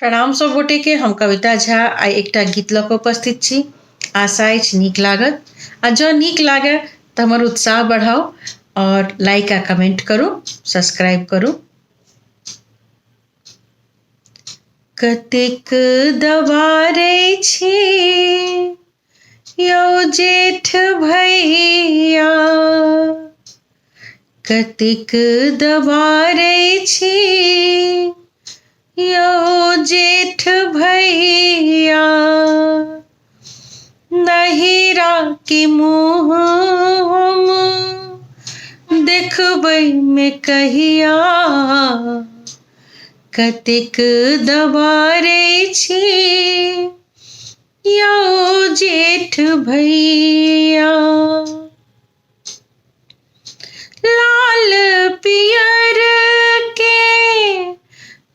प्रणाम सब गोटे के। हम कविता झा आई एकटा गीत लऽ कऽ उपस्थित छी। आशा अछि नीक लागत। आ जँ नीक लागे तऽ हमर उत्साह बढ़ाउ और लाइक आ कमेंट करू, सब्सक्राइब करू। कतेक दबारै छी यौ जेठ भैया, कतेक दबारै छी यौ जेठ भैया, नहिरा के मुँह हम देखबै में कहिया, कतेक दबारै छी यौ जेठ भैया। लाल पियर के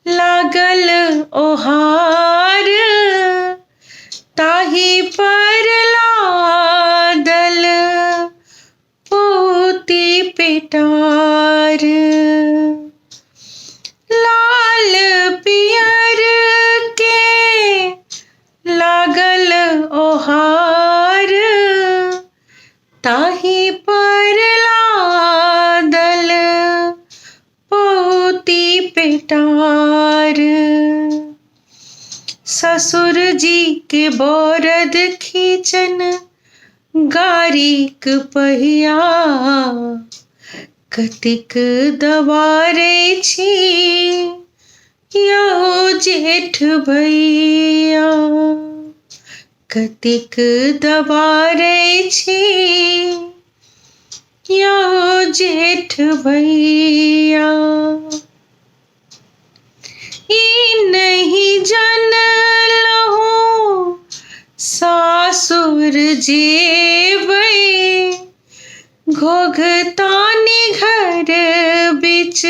लागल ओहार, ताहि पर लादल पोती पेटार। लाल पियर के लागल ओहार, ताहि पर लादल पोती पेटार। ससुर जी के बरद खींचन गाड़ीक पहिया, कतेक दबारै छी यौ जेठ भैया, कतेक दबारै छी यौ जेठ भैया। ई नहीं जनलहु सासुर जेबै, घोघतानी घर बिच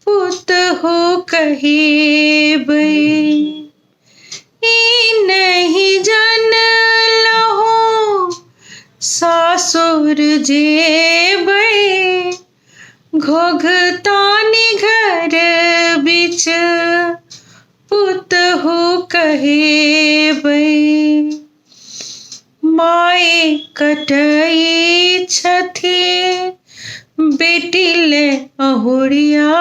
पुतहु कहेबै। ई नहीं जनलहु सासुर जेबै, घोघतानी घर बिच पुतहु कहेबै। माय कटै छथि बेटी ले अहुरिया,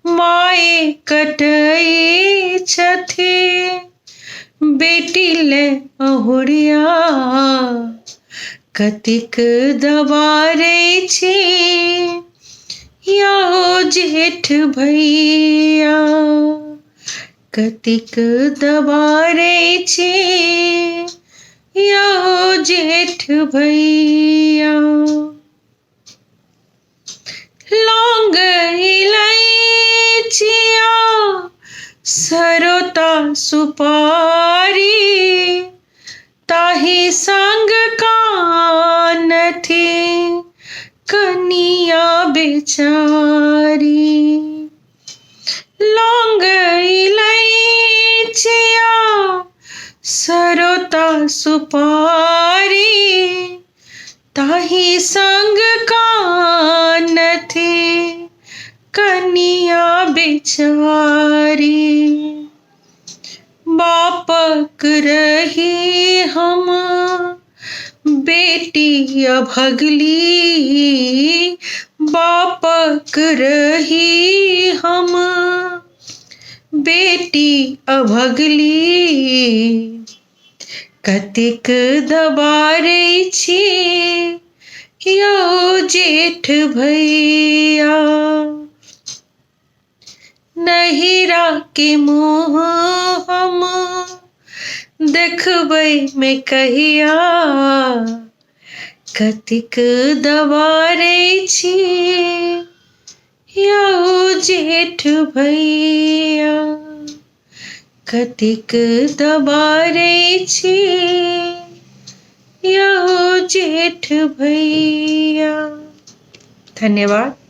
माय कटै छथि बेटी ले अहुरिया, कतेक दबारै छी यौ जेठ भैया, कतेक दबारै छी यौ जेठ भैया। लौंग इलायचिया सरोता सुपारी, ताहि संग कानथि कनिया बेचारी। लौंग इलायचिया सरोता सुपारी, ताहि संग कानथि कनिया बेचारी। बापक रही हम बेटी अभगली, बापक रही हम बेटी अभगली, कतेक दबारै छी यौ जेठ भैया। नहिरा के मुँह हम देखबै में कहिया, कतेक दबारै छी यौ जेठ भैया, कतेक दबारै छी यौ जेठ भैया। धन्यवाद।